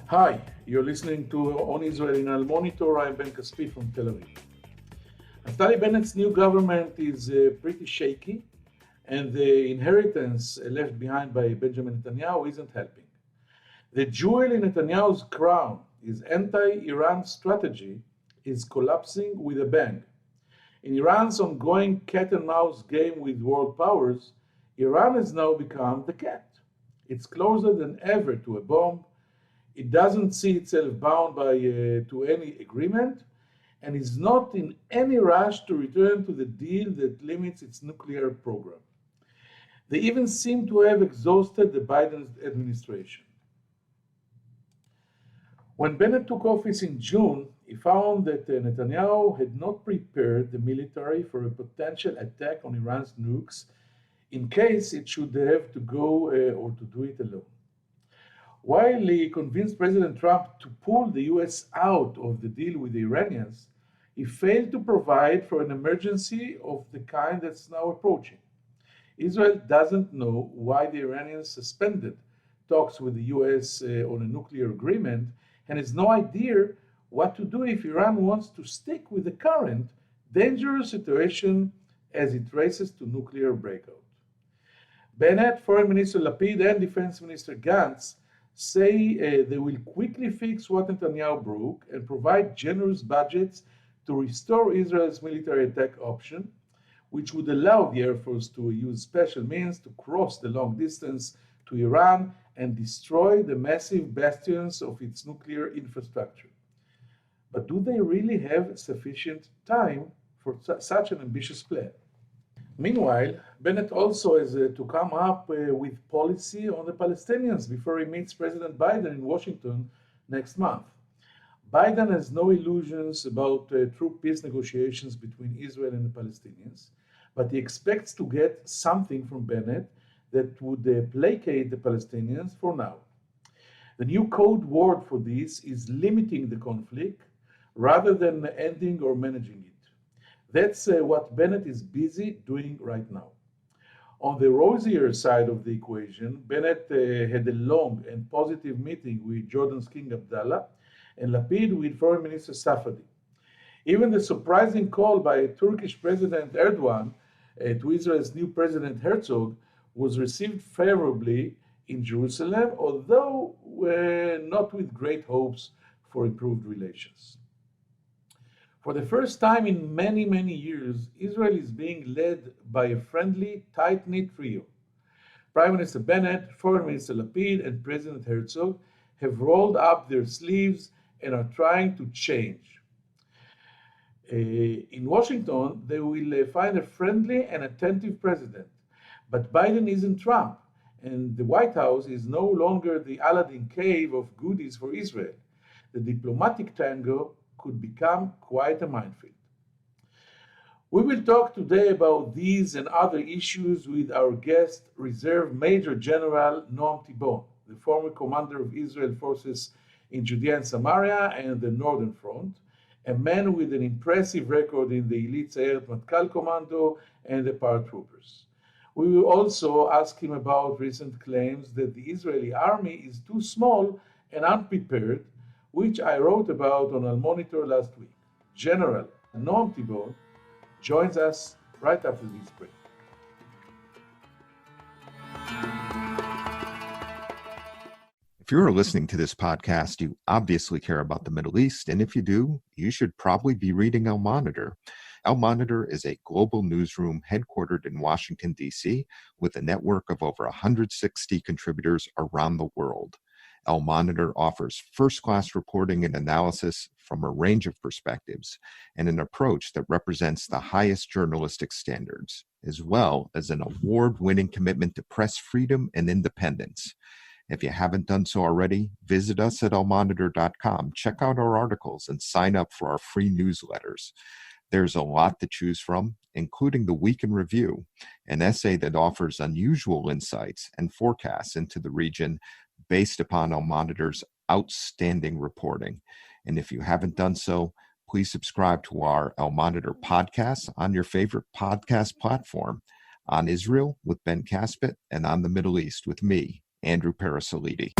Hi, you're listening to On Israel in Al Monitor. I'm Ben Kaspi from Tel Aviv. Naftali Bennett's new government is pretty shaky, and the inheritance left behind by Benjamin Netanyahu isn't helping. The jewel in Netanyahu's crown, his anti-Iran strategy, is collapsing with a bang. In Iran's ongoing cat-and-mouse game with world powers, Iran has now become the cat. It's closer than ever to a bomb. It doesn't see itself bound to any agreement, and is not in any rush to return to the deal that limits its nuclear program. They even seem to have exhausted the Biden administration. When Bennett took office in June, he found that Netanyahu had not prepared the military for a potential attack on Iran's nukes in case it should have to go or to do it alone. While he convinced President Trump to pull the US out of the deal with the Iranians, he failed to provide for an emergency of the kind that's now approaching. Israel doesn't know why the Iranians suspended talks with the US on a nuclear agreement, and has no idea what to do if Iran wants to stick with the current dangerous situation as it races to nuclear breakout. Bennett, Foreign Minister Lapid, and Defense Minister Gantz say they will quickly fix what Netanyahu broke and provide generous budgets to restore Israel's military attack option, which would allow the Air Force to use special means to cross the long distance to Iran and destroy the massive bastions of its nuclear infrastructure. But do they really have sufficient time for such an ambitious plan? Meanwhile, Bennett also has to come up with policy on the Palestinians before he meets President Biden in Washington next month. Biden has no illusions about true peace negotiations between Israel and the Palestinians, but he expects to get something from Bennett that would placate the Palestinians for now. The new code word for this is limiting the conflict rather than ending or managing it. That's what Bennett is busy doing right now. On the rosier side of the equation, Bennett had a long and positive meeting with Jordan's King Abdullah and Lapid with Foreign Minister Safadi. Even the surprising call by Turkish President Erdogan to Israel's new President Herzog was received favorably in Jerusalem, although not with great hopes for improved relations. For the first time in many, many years, Israel is being led by a friendly, tight-knit trio. Prime Minister Bennett, Foreign Minister Lapid, and President Herzog have rolled up their sleeves and are trying to change. In Washington, they will find a friendly and attentive president. But Biden isn't Trump, and the White House is no longer the Aladdin cave of goodies for Israel. The diplomatic tango could become quite a minefield. We will talk today about these and other issues with our guest, Reserve Major General Noam Tibon, the former commander of Israel forces in Judea and Samaria and the Northern Front, a man with an impressive record in the elite Sayeret Matkal Commando and the paratroopers. We will also ask him about recent claims that the Israeli army is too small and unprepared, which I wrote about on Al Monitor last week. General Noam Tibon joins us right after this break. If you're listening to this podcast, you obviously care about the Middle East, and if you do, you should probably be reading Al Monitor. Al Monitor is a global newsroom headquartered in Washington, D.C., with a network of over 160 contributors around the world. Al Monitor offers first-class reporting and analysis from a range of perspectives and an approach that represents the highest journalistic standards, as well as an award-winning commitment to press freedom and independence. If you haven't done so already, visit us at almonitor.com, check out our articles, and sign up for our free newsletters. There's a lot to choose from, including the Week in Review, an essay that offers unusual insights and forecasts into the region based upon Al Monitor's outstanding reporting. And if you haven't done so, please subscribe to our Al Monitor podcast on your favorite podcast platform, on Israel with Ben Caspit, and on the Middle East with me, Andrew Parasolidi.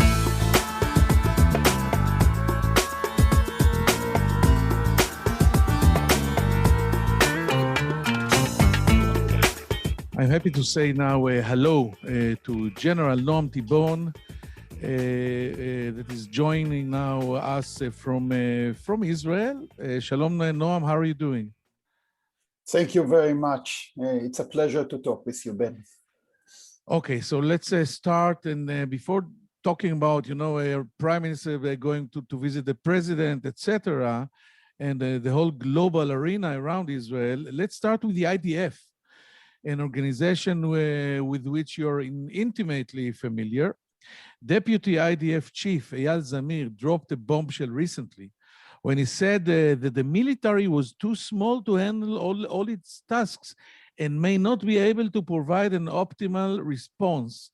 I'm happy to say now hello to General Noam Tibon, that is joining now us from Israel. Shalom, Noam. How are you doing? Thank you very much. It's a pleasure to talk with you, Ben. Okay, so let's start. And before talking about, Prime Minister going to visit the president, etc., and the whole global arena around Israel, let's start with the IDF, an organization with which you're intimately familiar. Deputy IDF Chief Eyal Zamir dropped a bombshell recently when he said that the military was too small to handle all its tasks and may not be able to provide an optimal response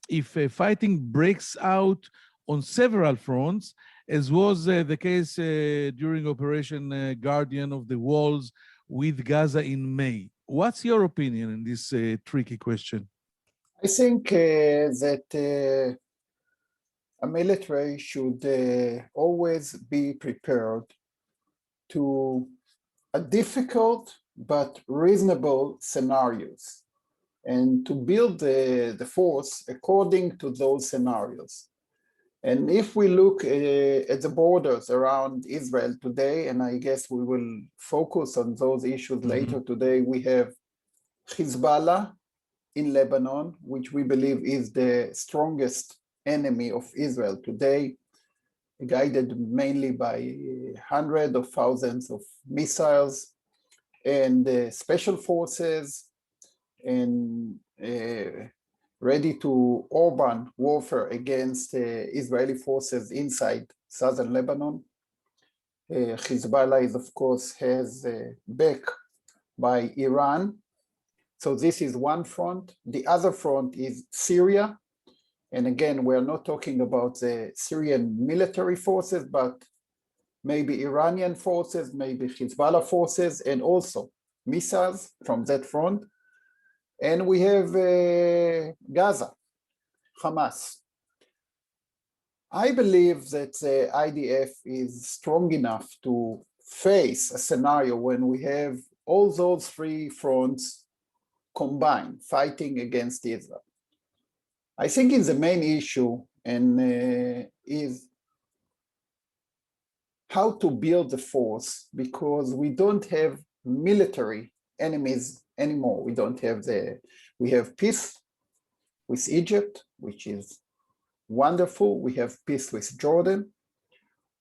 if fighting breaks out on several fronts, as was the case during Operation Guardian of the Walls with Gaza in May. What's your opinion in this tricky question? I think that a military should always be prepared to a difficult but reasonable scenarios and to build the force according to those scenarios. And if we look at the borders around Israel today, and I guess we will focus on those issues later today, we have Hezbollah in Lebanon, which we believe is the strongest enemy of Israel today, guided mainly by hundreds of thousands of missiles and special forces and ready to urban warfare against Israeli forces inside southern Lebanon. Hezbollah is, of course, has back by Iran. So this is one front. The other front is Syria. And again, we're not talking about the Syrian military forces, but maybe Iranian forces, maybe Hezbollah forces, and also missiles from that front. And we have Gaza, Hamas. I believe that the IDF is strong enough to face a scenario when we have all those three fronts combined, fighting against Israel. I think it's the main issue and is how to build the force, because we don't have military enemies anymore. We have peace with Egypt, which is wonderful. We have peace with Jordan.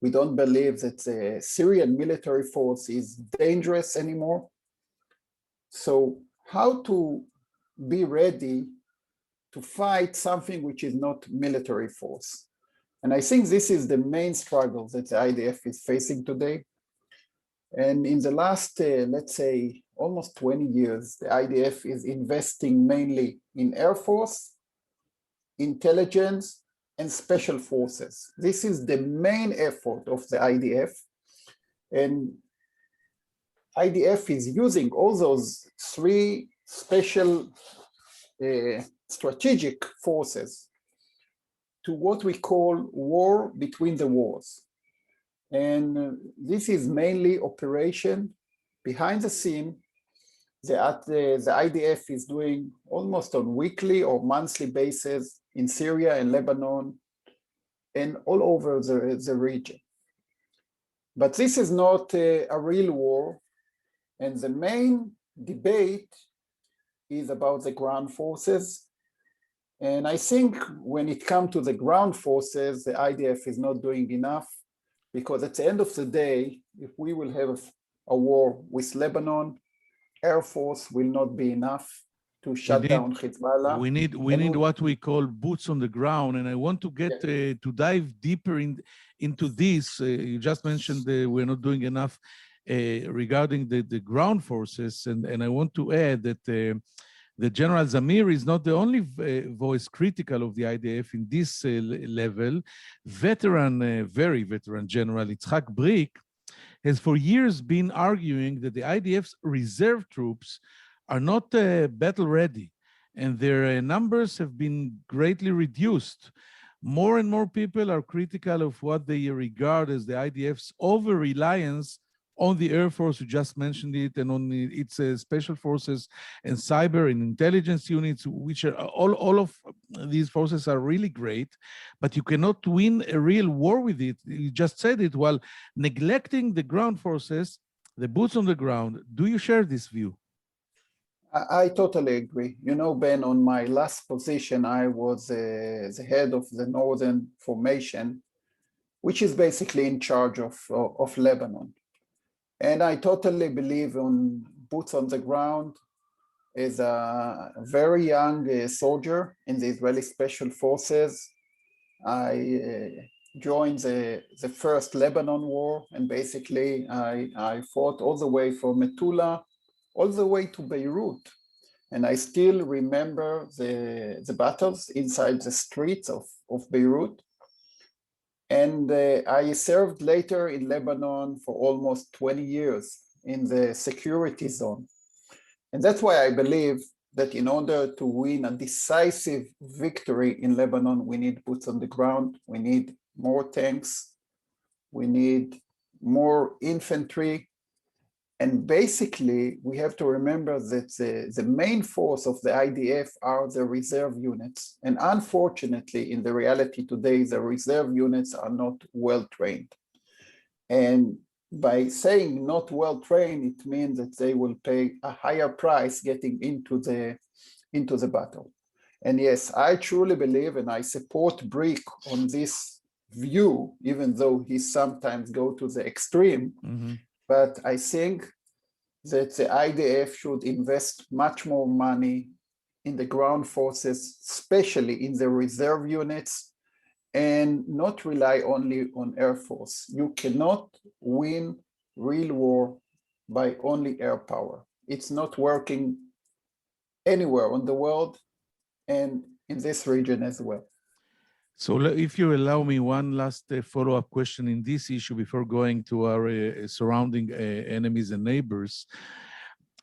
We don't believe that the Syrian military force is dangerous anymore. So how to be ready to fight something which is not military force? And I think this is the main struggle that the IDF is facing today. And in the last, let's say, almost 20 years, the IDF is investing mainly in Air Force, intelligence, and special forces. This is the main effort of the IDF. And IDF is using all those three special strategic forces to what we call war between the wars. And this is mainly operation behind the scene that the IDF is doing almost on weekly or monthly basis in Syria and Lebanon and all over the region. But this is not a real war. And the main debate is about the ground forces. And I think when it comes to the ground forces, the IDF is not doing enough, because at the end of the day, if we will have a war with Lebanon, Air Force will not be enough to shut down Hezbollah. We need what we call boots on the ground. And I want to get to dive deeper into this. You just mentioned we're not doing enough regarding the ground forces. And I want to add that the General Zamir is not the only voice critical of the IDF in this level. Very veteran General Itzhak Brik has for years been arguing that the IDF's reserve troops are not battle ready, and their numbers have been greatly reduced. More and more people are critical of what they regard as the IDF's over-reliance on the Air Force, you just mentioned it, and on its special forces and cyber and intelligence units, which are all of these forces are really great, but you cannot win a real war with it. You just said it, while neglecting the ground forces, the boots on the ground. Do you share this view? I totally agree. You know, Ben, on my last position, I was the head of the Northern Formation, which is basically in charge of Lebanon. And I totally believe on boots on the ground. As a very young soldier in the Israeli Special Forces, I joined the first Lebanon war, and basically I fought all the way from Metula all the way to Beirut. And I still remember the battles inside the streets of Beirut. And I served later in Lebanon for almost 20 years in the security zone. And that's why I believe that in order to win a decisive victory in Lebanon, we need boots on the ground, we need more tanks, we need more infantry. And basically, we have to remember that the main force of the IDF are the reserve units. And unfortunately, in the reality today, the reserve units are not well trained. And by saying not well trained, it means that they will pay a higher price getting into the battle. And yes, I truly believe, and I support Brick on this view, even though he sometimes go to the extreme. Mm-hmm. But I think that the IDF should invest much more money in the ground forces, especially in the reserve units, and not rely only on Air Force. You cannot win real war by only air power. It's not working anywhere on the world and in this region as well. So if you allow me one last follow-up question in this issue before going to our surrounding enemies and neighbors,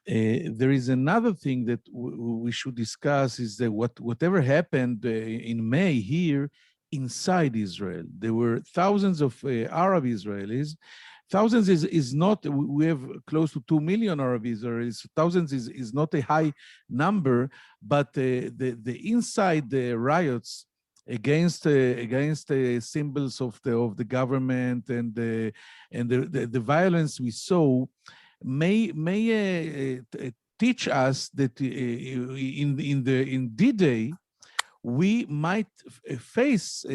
there is another thing that we should discuss is that whatever happened in May here inside Israel. There were thousands of Arab Israelis. Thousands is not, we have close to 2 million Arab Israelis. Thousands is not a high number, but the inside the riots against symbols of the government and the violence we saw may teach us that in D-Day we might face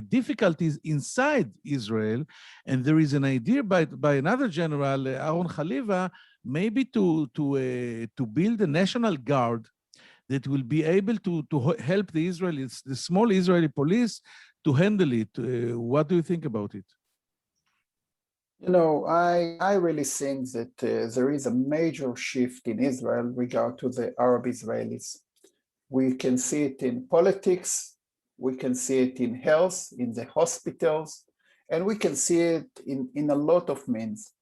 difficulties inside Israel, and there is an idea by another general, Aaron Haliva, maybe to build a national guard that will be able to help the Israelis, the small Israeli police, to handle it. What do you think about it? You know, I really think that there is a major shift in Israel regard to the Arab Israelis. We can see it in politics, we can see it in health, in the hospitals, and we can see it in a lot of means.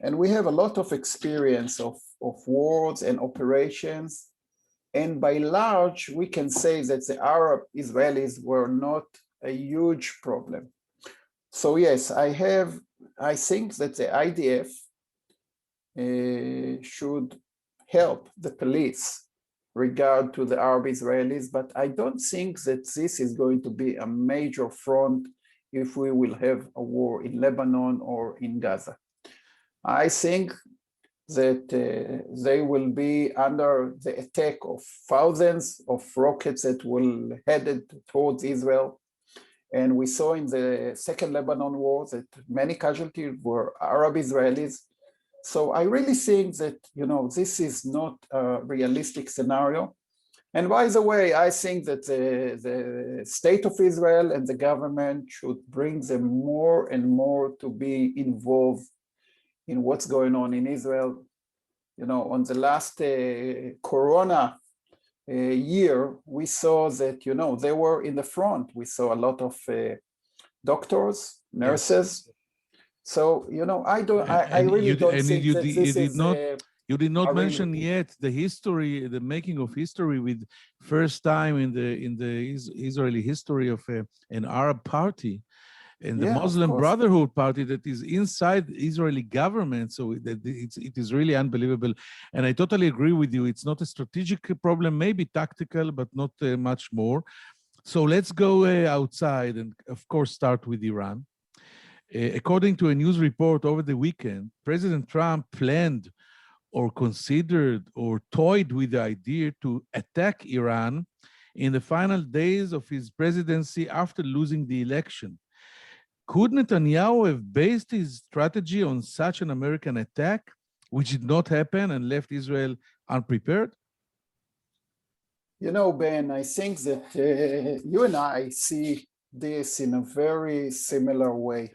And we have a lot of experience of wars and operations. And by large, we can say that the Arab Israelis were not a huge problem. So yes, I think that the IDF should help the police regard to the Arab Israelis, but I don't think that this is going to be a major front if we will have a war in Lebanon or in Gaza. I think that they will be under the attack of thousands of rockets that will headed towards Israel. And we saw in the Second Lebanon War that many casualties were Arab Israelis. So I really think that, you know, this is not a realistic scenario. And by the way, I think that the state of Israel and the government should bring them more and more to be involved in what's going on in Israel. You know, on the last Corona year, we saw that, you know, they were in the front. We saw a lot of doctors, nurses. Yes. So, you know, I really don't think that this is... You did not mention yet the history, the making of history with first time in the Israeli history of an Arab party and the Yeah, of Muslim course. Brotherhood Party that is inside the Israeli government. So it is really unbelievable. And I totally agree with you. It's not a strategic problem, maybe tactical, but not much more. So let's go outside and, of course, start with Iran. According to a news report over the weekend, President Trump planned or considered or toyed with the idea to attack Iran in the final days of his presidency after losing the election. Could Netanyahu have based his strategy on such an American attack, which did not happen and left Israel unprepared? You know, Ben, I think that you and I see this in a very similar way.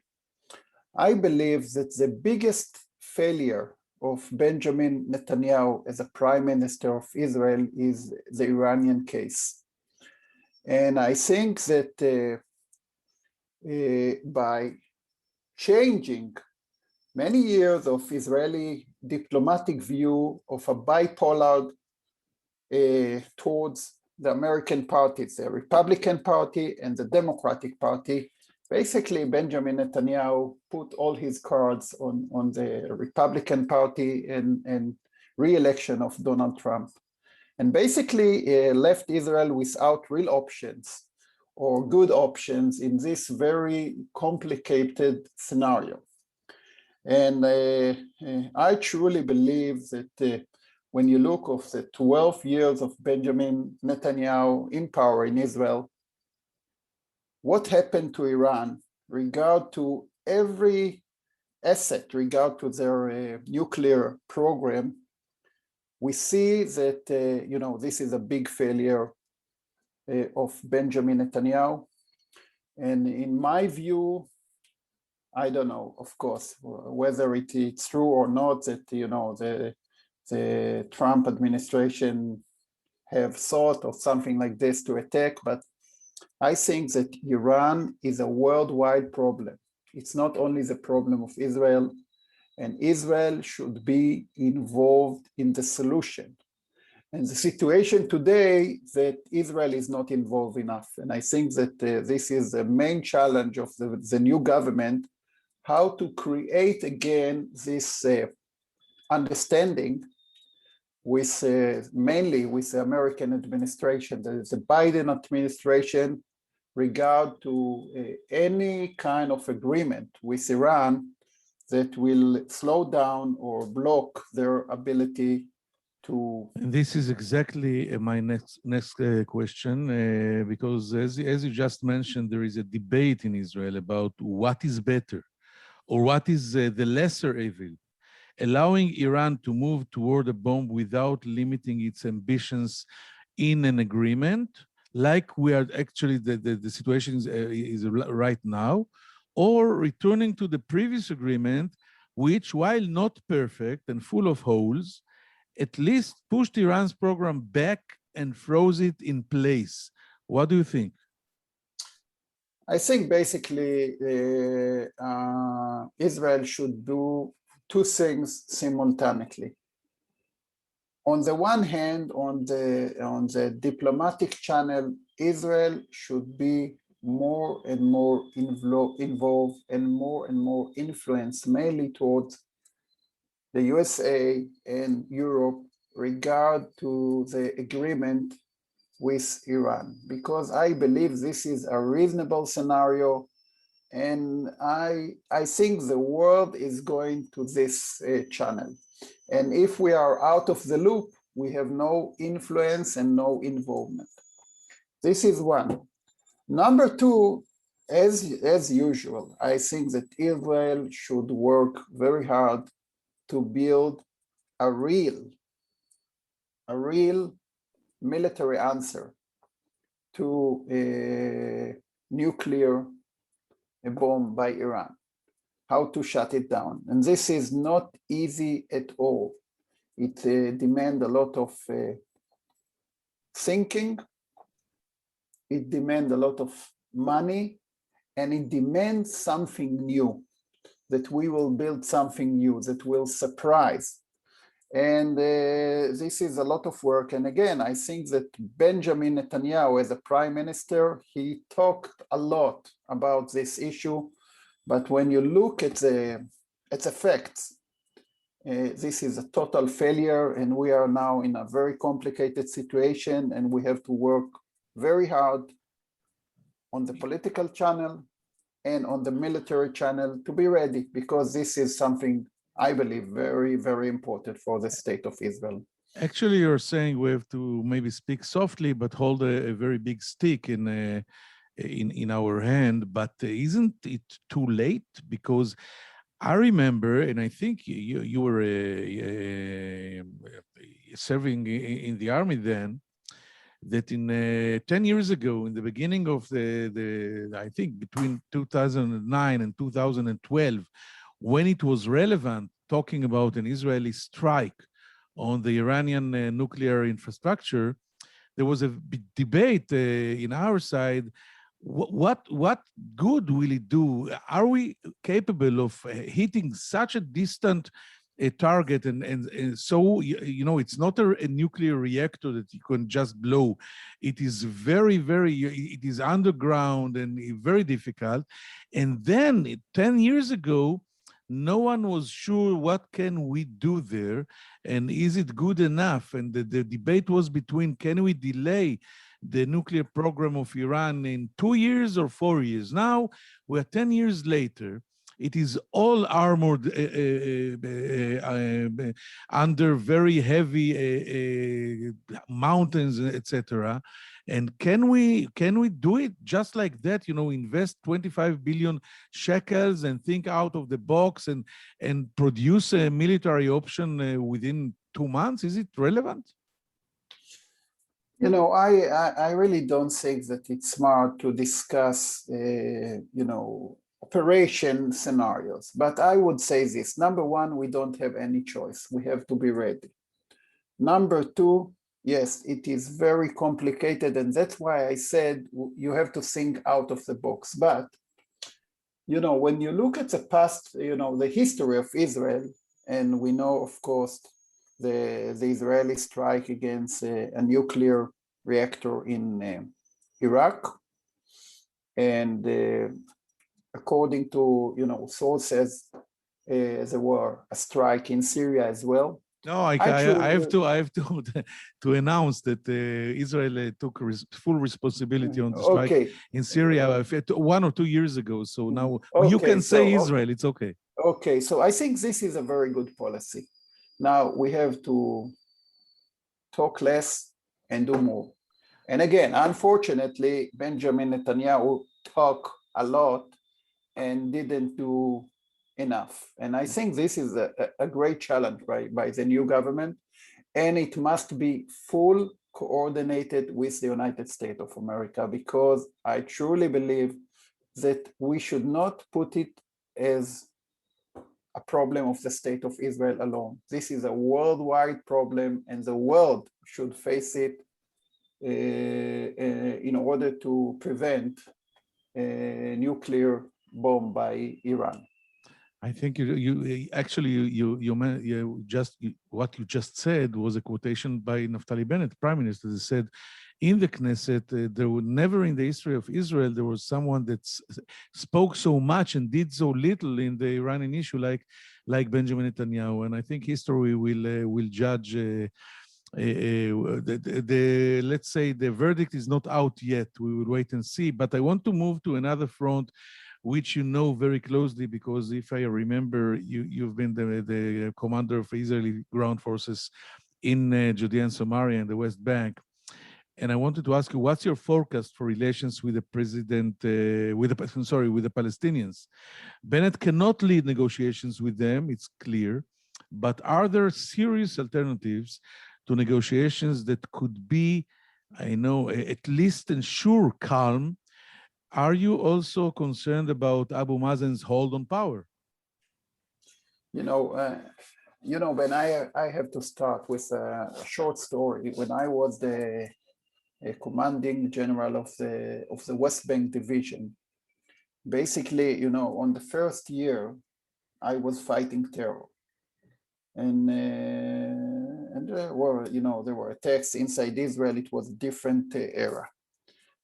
I believe that the biggest failure of Benjamin Netanyahu as a prime minister of Israel is the Iranian case. And I think that by changing many years of Israeli diplomatic view of a bipolar towards the American parties, the Republican Party and the Democratic Party, basically Benjamin Netanyahu put all his cards on the Republican Party and re-election of Donald Trump, and basically left Israel without real options or good options in this very complicated scenario. And I truly believe that when you look of the 12 years of Benjamin Netanyahu in power in Israel, what happened to Iran regard to every asset, regard to their nuclear program, we see that this is a big failure of Benjamin Netanyahu. And in my view, I don't know, of course, whether it's true or not that the Trump administration have thought of something like this to attack, but I think that Iran is a worldwide problem. It's not only the problem of Israel, and Israel should be involved in the solution. And the situation today that Israel is not involved enough. And I think that this is the main challenge of the new government, how to create again this understanding with mainly with the American administration, the Biden administration, regard to any kind of agreement with Iran that will slow down or block their ability to. And this is exactly my next question, because as you just mentioned, there is a debate in Israel about what is better or what is the lesser evil. Allowing Iran to move toward a bomb without limiting its ambitions in an agreement, like we are actually, the situation is right now, or returning to the previous agreement, which, while not perfect and full of holes, at least pushed Iran's program back and froze it in place. What do you think? I think basically Israel should do two things simultaneously. On the one hand, on the diplomatic channel, Israel should be more and more involved and more influenced, mainly towards the USA and Europe regard to the agreement with Iran, because I believe this is a reasonable scenario. And I think the world is going to this channel. And if we are out of the loop, we have no influence and no involvement. This is one. Number two, as usual, I think that Israel should work very hard to build a real military answer to a nuclear bomb by Iran, how to shut it down. And this is not easy at all. It demands a lot of thinking, it demands a lot of money, and it demands something new, that we will build something new that will surprise. And this is a lot of work. And again, I think that Benjamin Netanyahu, as a prime minister, he talked a lot about this issue, But when you look at its effects, this is a total failure, and we are now in a very complicated situation, and we have to work very hard on the political channel and on the military channel to be ready, because this is something I believe very, very important for the state of Israel. Actually, you're saying we have to maybe speak softly, but hold a very big stick in our hand. But isn't it too late? Because I remember, and I think you were serving in the army then, that in 10 years ago, in the beginning of I think between 2009 and 2012, when it was relevant talking about an Israeli strike on the Iranian nuclear infrastructure, there was a big debate in our side. What good will it do? Are we capable of hitting such a distant target? And so, it's not a nuclear reactor that you can just blow. It is it is underground and very difficult. And then 10 years ago, no one was sure what can we do there, and is it good enough? And the debate was between, can we delay the nuclear program of Iran in 2 years or 4 years? Now we're 10 years later. It is all armored under very heavy mountains, etc. And can we do it just like that? Invest 25 billion shekels and think out of the box and produce a military option within 2 months? Is it relevant? I really don't think that it's smart to discuss, operation scenarios. But I would say this: number one, we don't have any choice. We have to be ready. Number two, yes, it is very complicated, and that's why I said you have to think out of the box. But when you look at the past, the history of Israel, and we know, of course, the Israeli strike against a nuclear reactor in Iraq, and according to sources, there were a strike in Syria as well. No, I have to announce that Israel took full responsibility on the strike in Syria 1 or 2 years ago. So now you can say Israel, it's okay. Okay, so I think this is a very good policy. Now we have to talk less and do more. And again, unfortunately, Benjamin Netanyahu talked a lot and didn't do enough. And I think this is a great challenge by the new government, and it must be full coordinated with the United States of America, because I truly believe that we should not put it as a problem of the state of Israel alone. This is a worldwide problem, and the world should face it in order to prevent a nuclear bomb by Iran. I think what you just said was a quotation by Naftali Bennett, Prime Minister, that said, in the Knesset, there would never in the history of Israel, there was someone that spoke so much and did so little in the Iranian issue like Benjamin Netanyahu. And I think history will judge. Let's say the verdict is not out yet. We will wait and see. But I want to move to another front, which you know very closely, because if I remember, you've been the commander of Israeli ground forces in Judea and Samaria and the West Bank. And I wanted to ask you, what's your forecast for relations with the with the Palestinians? Bennett cannot lead negotiations with them, it's clear, but are there serious alternatives to negotiations that could be, at least ensure calm? Are you also concerned about Abu Mazen's hold on power? Ben, I have to start with a short story. When I was the commanding general of the West Bank division, basically, on the first year, I was fighting terror, and there were attacks inside Israel. It was a different era.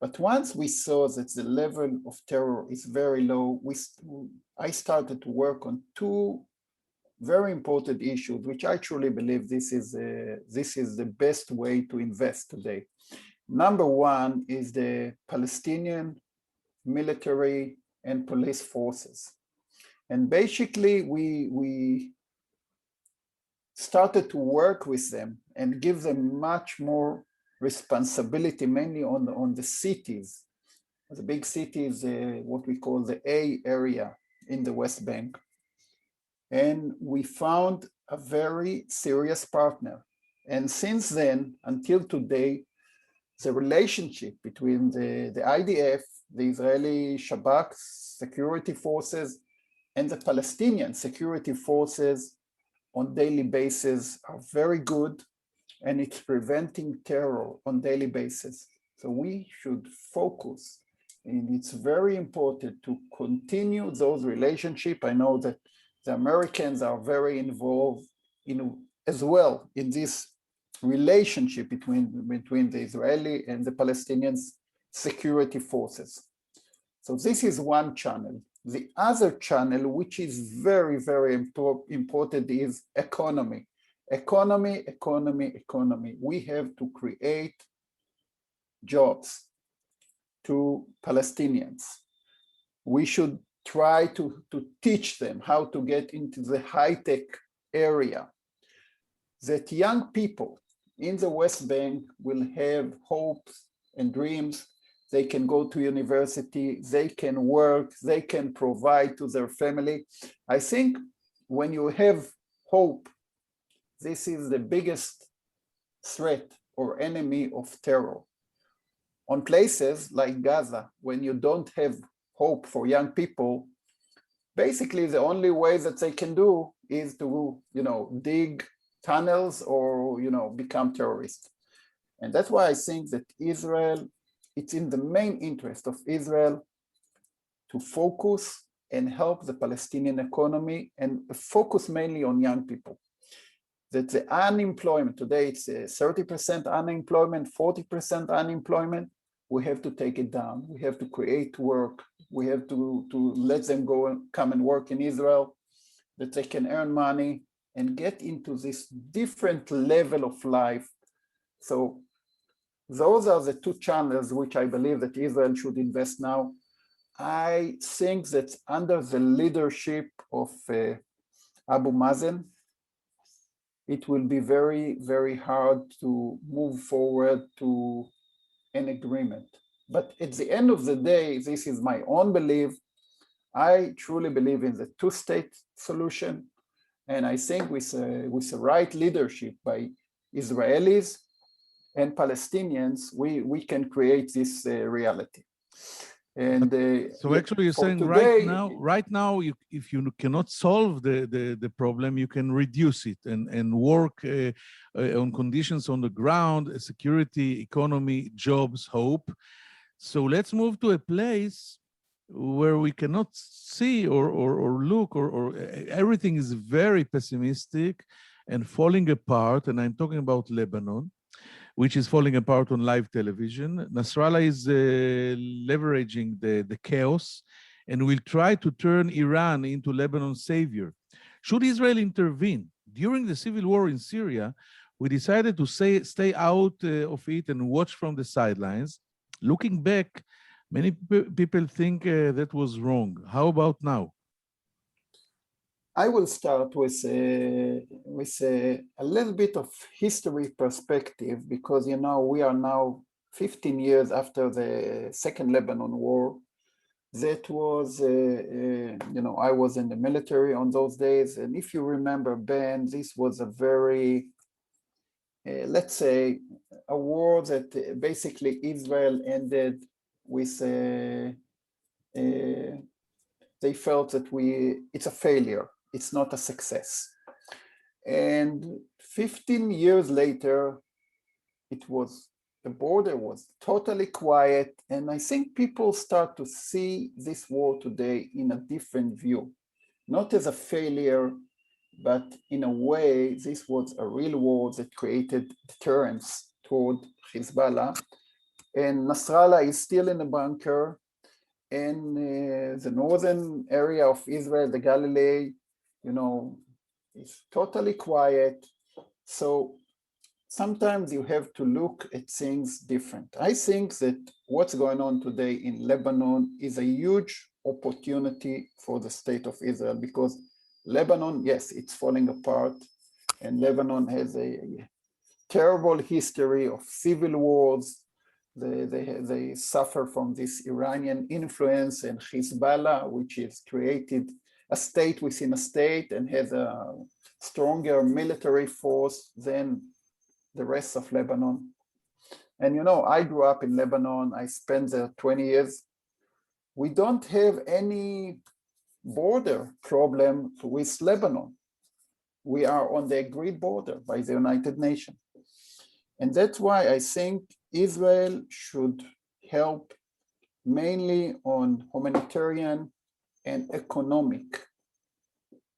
But once we saw that the level of terror is very low, I started to work on two very important issues, which I truly believe this is the best way to invest today. Number one is the Palestinian military and police forces. And basically, we started to work with them and give them much more responsibility, mainly on the cities. The big cities, what we call the A area in the West Bank. And we found a very serious partner. And since then, until today, the relationship between the IDF, the Israeli Shabak security forces, and the Palestinian security forces on daily basis are very good, and it's preventing terror on daily basis. So we should focus, and it's very important to continue those relationships. I know that the Americans are very involved as well in this relationship between the Israeli and the Palestinian security forces. So this is one channel. The other channel, which is very, very important, is economy. Economy. We have to create jobs to Palestinians. We should try to teach them how to get into the high-tech area, that young people in the West Bank will have hopes and dreams. They can go to university, they can work, they can provide to their family. I think when you have hope, this is the biggest threat or enemy of terror. On places like Gaza, when you don't have hope for young people, basically the only way that they can do is to, dig tunnels or, become terrorists. And that's why I think that Israel, it's in the main interest of Israel to focus and help the Palestinian economy and focus mainly on young people. That the unemployment, today it's 30% unemployment, 40% unemployment, we have to take it down. We have to create work. We have to let them go and come and work in Israel, that they can earn money and get into this different level of life. So those are the two channels which I believe that Israel should invest now. I think that under the leadership of Abu Mazen, it will be very, very hard to move forward to an agreement. But at the end of the day, this is my own belief. I truly believe in the two-state solution. And I think with the right leadership by Israelis and Palestinians, we can create this reality. And so actually you're saying today, right now, if you cannot solve the problem, you can reduce it and work on conditions on the ground, security, economy, jobs, hope. So let's move to a place where we cannot see or look, or everything is very pessimistic and falling apart. And I'm talking about Lebanon, which is falling apart on live television. Nasrallah is leveraging the chaos and will try to turn Iran into Lebanon's savior. Should Israel intervene? During the civil war in Syria, we decided to stay out of it and watch from the sidelines. Looking back, many people think that was wrong. How about now? I will start with a little bit of history perspective, because we are now 15 years after the Second Lebanon War. That was, I was in the military on those days, and if you remember, Ben, this was a very, let's say, a war that basically Israel ended with they felt that it's a failure. It's not a success. And 15 years later, the border was totally quiet. And I think people start to see this war today in a different view, not as a failure, but in a way, this was a real war that created deterrence toward Hezbollah. and Nasrallah is still in a bunker, and the northern area of Israel, the Galilee, is totally quiet. So sometimes you have to look at things different. I think that what's going on today in Lebanon is a huge opportunity for the state of Israel, because Lebanon, yes, it's falling apart, and Lebanon has a terrible history of civil wars. They suffer from this Iranian influence and Hezbollah, which has created a state within a state and has a stronger military force than the rest of Lebanon. And I grew up in Lebanon. I spent there 20 years. We don't have any border problem with Lebanon. We are on the agreed border by the United Nations. And that's why I think Israel should help mainly on humanitarian and economic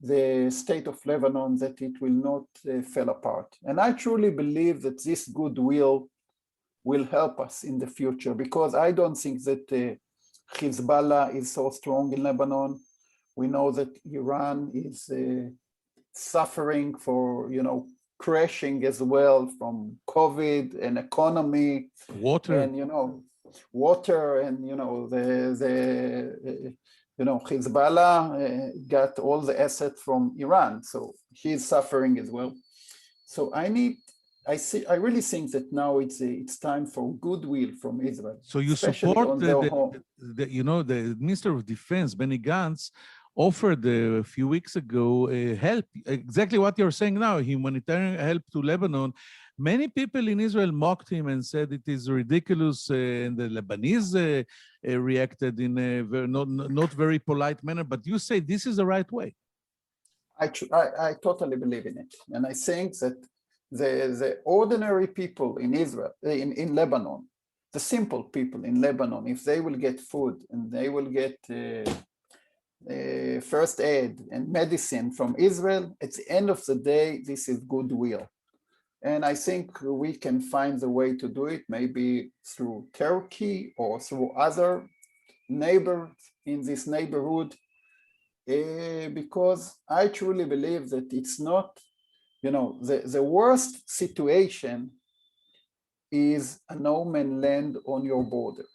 the state of Lebanon, that it will not fall apart. And I truly believe that this goodwill will help us in the future, because I don't think that Hezbollah is so strong in Lebanon. We know that Iran is suffering for, crashing as well from COVID and economy. Water. And, water and, Hezbollah got all the assets from Iran. So he's suffering as well. So I really think that now it's time for goodwill from Israel. So you support the Minister of Defense, Benny Gantz, offered a few weeks ago help, exactly what you're saying now, humanitarian help to Lebanon. Many people in Israel mocked him and said it is ridiculous, and the Lebanese reacted in a not very polite manner. But you say this is the right way. I totally believe in it, and I think that the ordinary people in Israel, in Lebanon, the simple people in Lebanon, if they will get food and they will get first aid and medicine from Israel, at the end of the day, this is goodwill. And I think we can find the way to do it, maybe through Turkey or through other neighbors in this neighborhood, because I truly believe that it's not, the worst situation is a no man's land on your border.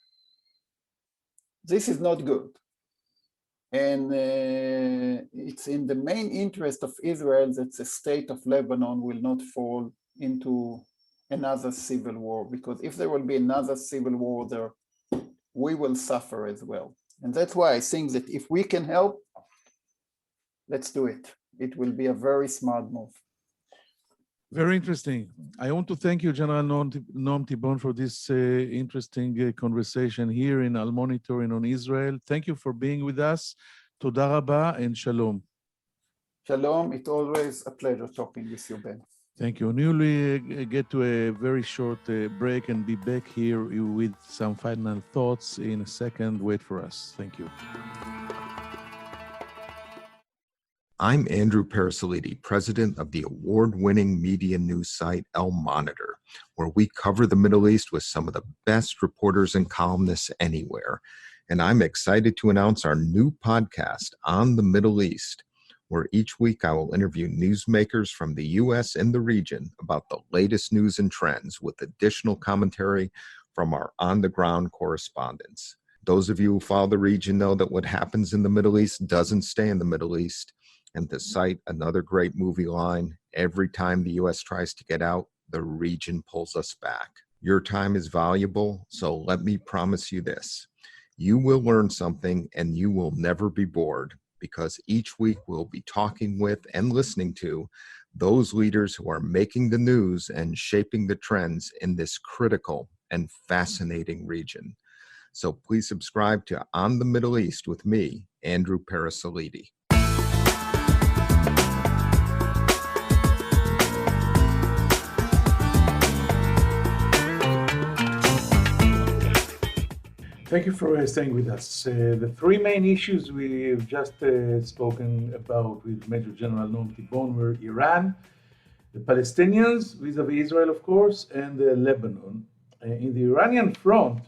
This is not good. And it's in the main interest of Israel that the state of Lebanon will not fall into another civil war, because if there will be another civil war there, we will suffer as well. And that's why I think that if we can help, let's do it. It will be a very smart move. Very interesting. I want to thank you, General Noam Tibon, for this interesting conversation here in Al Monitor and on Israel. Thank you for being with us. Toda rabba and shalom. Shalom. It's always a pleasure talking with you, Ben. Thank you. We will get to a very short break and be back here with some final thoughts in a second. Wait for us. Thank you. I'm Andrew Parasiliti, president of the award-winning media news site El Monitor, where we cover the Middle East with some of the best reporters and columnists anywhere. And I'm excited to announce our new podcast, On the Middle East, where each week I will interview newsmakers from the U.S. and the region about the latest news and trends with additional commentary from our on-the-ground correspondents. Those of you who follow the region know that what happens in the Middle East doesn't stay in the Middle East. And to cite another great movie line, every time the U.S. tries to get out, the region pulls us back. Your time is valuable, so let me promise you this. You will learn something and you will never be bored, because each week we'll be talking with and listening to those leaders who are making the news and shaping the trends in this critical and fascinating region. So please subscribe to On the Middle East with me, Andrew Parasiliti. Thank you for staying with us. The three main issues we've just spoken about with Major General Noam Tibon were Iran, the Palestinians vis-a-vis Israel, of course, and Lebanon. In the Iranian front,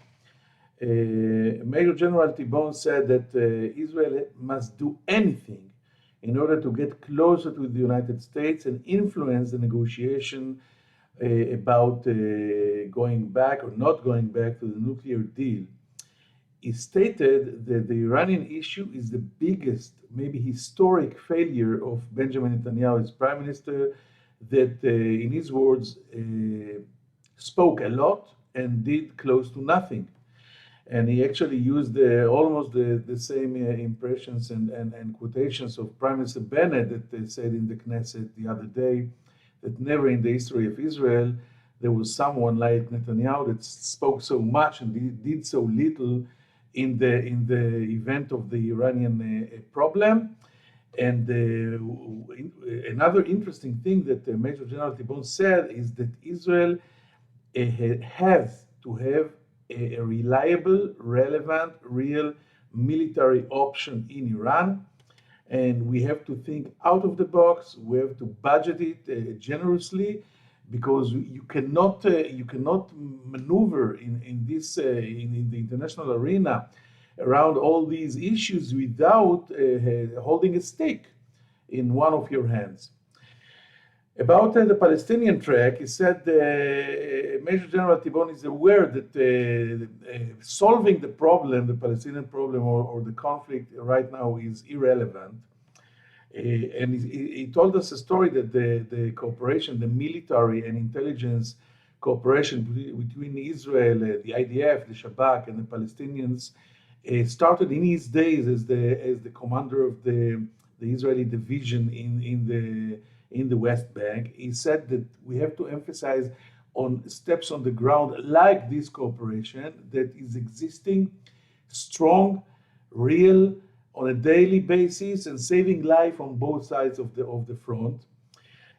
Major General Tibon said that Israel must do anything in order to get closer to the United States and influence the negotiation about going back or not going back to the nuclear deal. He stated that the Iranian issue is the biggest, maybe historic failure of Benjamin Netanyahu as prime minister, that in his words, spoke a lot and did close to nothing. And he actually used almost the same impressions and quotations of Prime Minister Bennett that they said in the Knesset the other day, that never in the history of Israel there was someone like Netanyahu that spoke so much and did so little in the event of the Iranian problem. And another interesting thing that Major General Tibon said is that Israel has to have a reliable, relevant, real military option in Iran. And we have to think out of the box. We have to budget it generously, because you cannot maneuver in this in the international arena around all these issues without holding a stake in one of your hands. About the Palestinian track, he said Major General Tibon is aware that solving the problem, the Palestinian problem or the conflict right now is irrelevant. And he told us a story that the cooperation, the military and intelligence cooperation between Israel, the IDF, the Shabak, and the Palestinians started in his days as the commander of the Israeli division in the West Bank. He said that we have to emphasize on steps on the ground like this cooperation that is existing, strong, real, on a daily basis, and saving life on both sides of the front.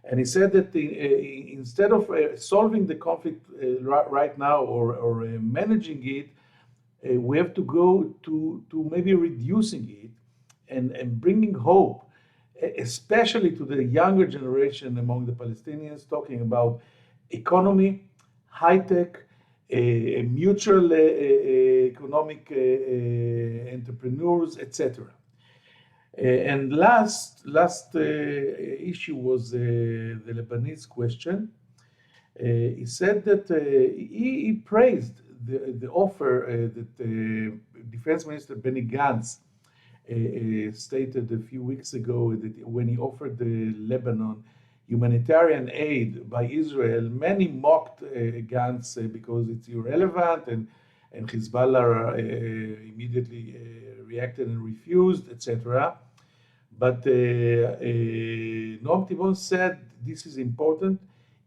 And he said that instead of solving the conflict right now or managing it, we have to go to maybe reducing it and bringing hope, especially to the younger generation among the Palestinians, talking about economy, high-tech, mutual economic entrepreneurs, etc. And last issue was the Lebanese question. He said that he praised the offer that Defense Minister Benny Gantz stated a few weeks ago, that when he offered the Lebanon humanitarian aid by Israel, many mocked Gantz because it's irrelevant, and Hezbollah immediately reacted and refused, etc. But Noam Tibon said this is important.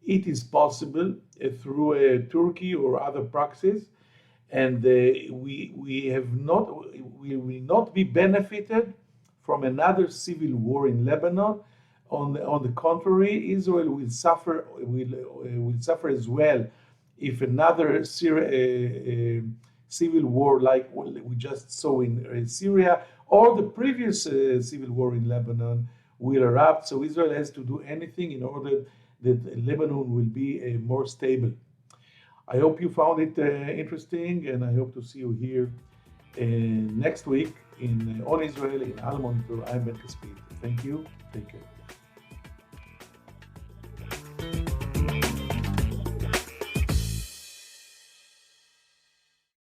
It is possible through Turkey or other proxies, and we will not be benefited from another civil war in Lebanon. On the contrary, Israel will suffer as well if another civil war like we just saw in Syria or the previous civil war in Lebanon will erupt. So Israel has to do anything in order that Lebanon will be more stable. I hope you found it interesting, and I hope to see you here next week on Israel in Al Monitor. I'm Ben Caspit. Thank you. Take care.